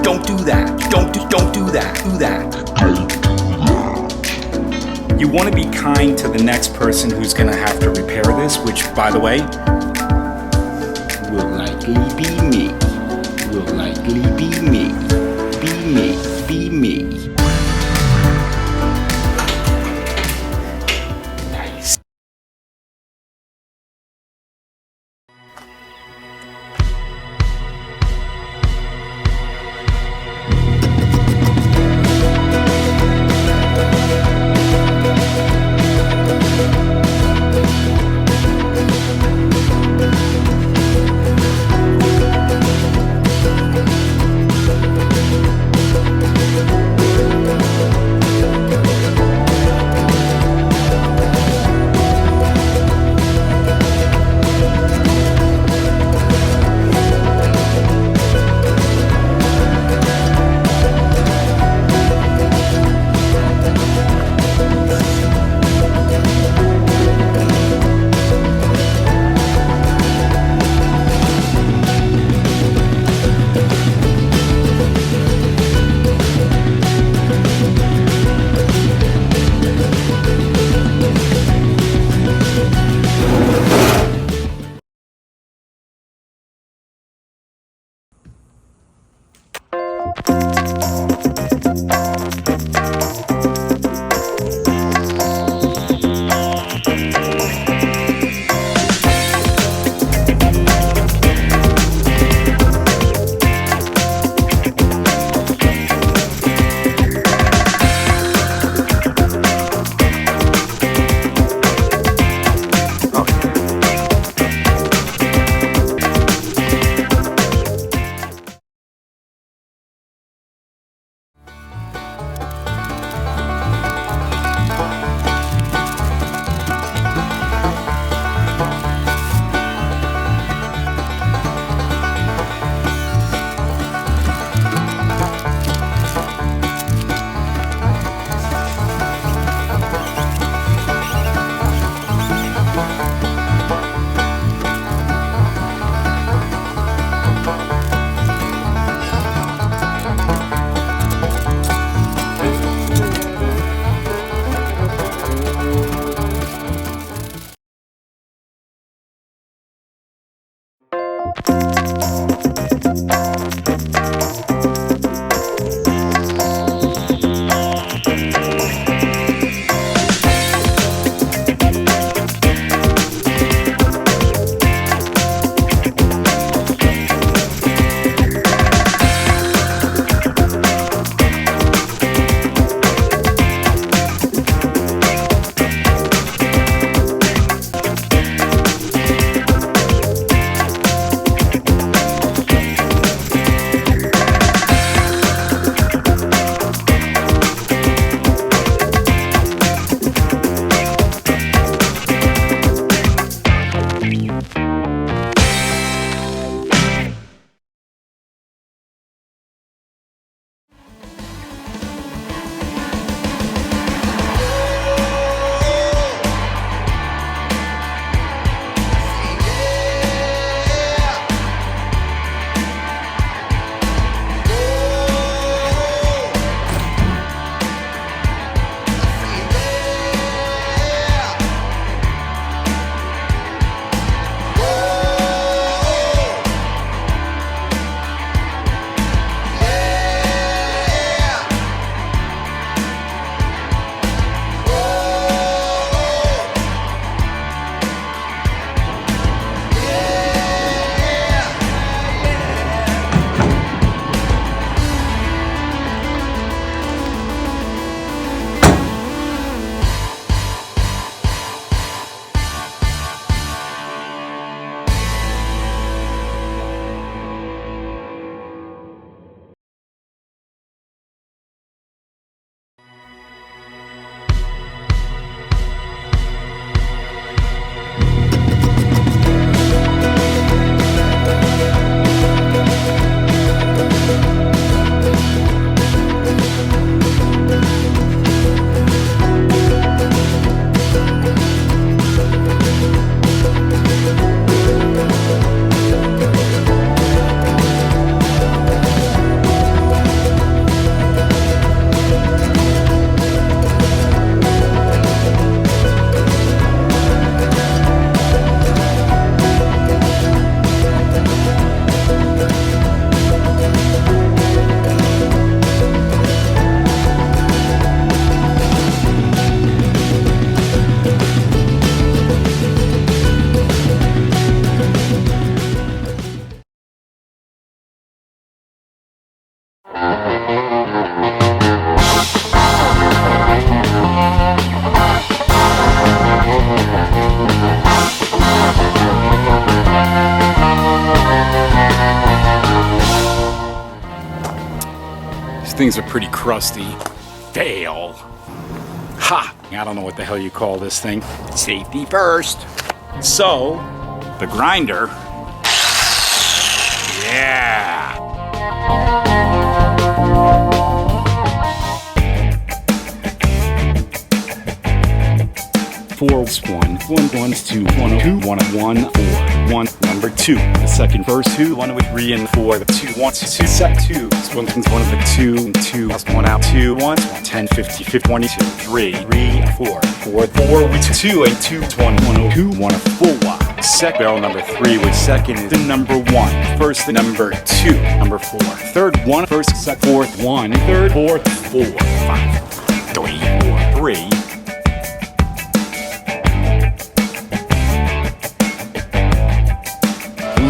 Don't do that. Don't do that. Do that. You want to be kind to the next person who's going to have to repair this, which, by the way, will likely be me. Will likely be me. Be me. Be me. Nice. things are pretty crusty. Fail. Ha! I don't know what the hell you call this thing. Safety first. So, the grinder. Yeah! 4's 1, 1's 2, 1, 2, 1, 1, 4, 1, number 2. The second verse 2, 1 with 3 and 4, the 2, 1, 2, set 2. This one's 1 of the 2, 2, plus 1 out, 2, 1, 10, 50, 50, 22, 3, 4, 4, 4 with 2, and 2, 1, 1, 2, 1, 4. Second barrel number 3 with second is the number 1. First, the number 2, number 4. Third, 1, first, second, fourth, 1, third, fourth, 4, 5, 3, 4, 3.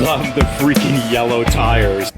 Love the freaking yellow tires.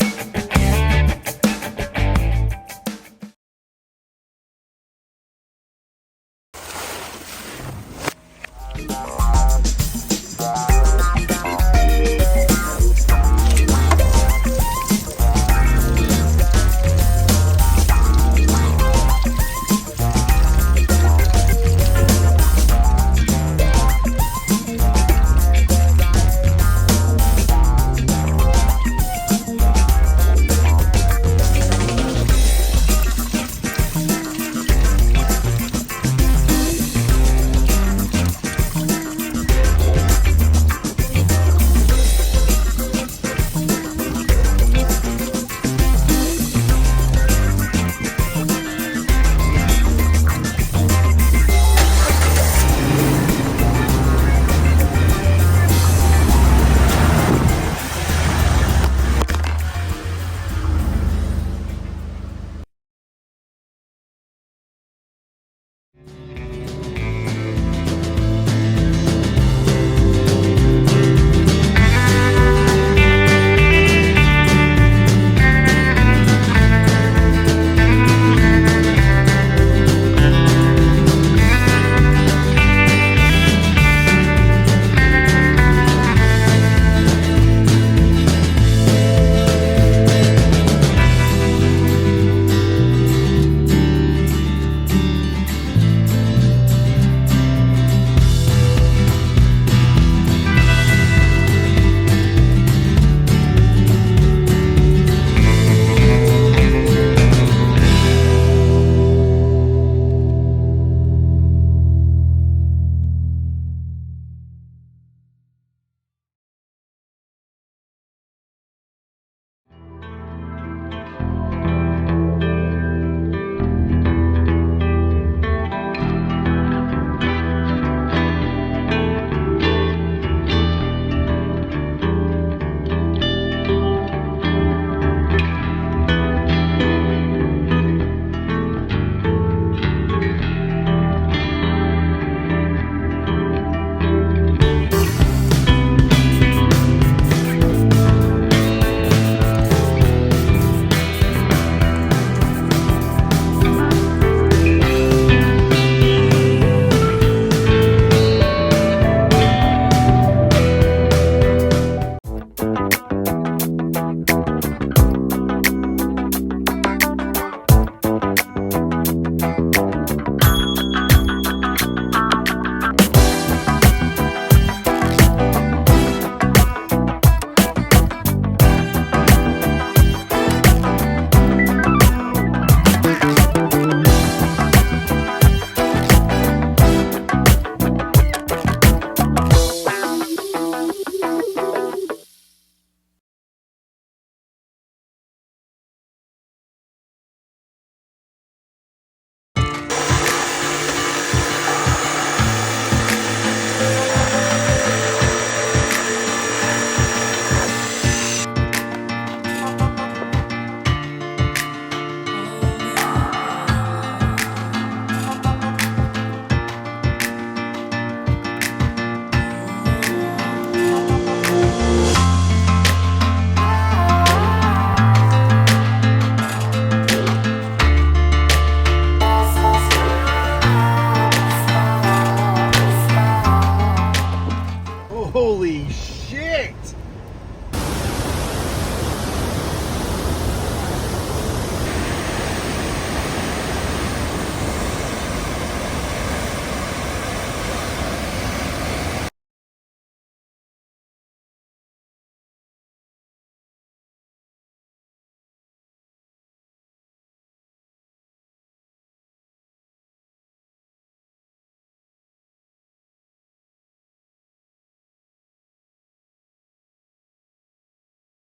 Holy shit!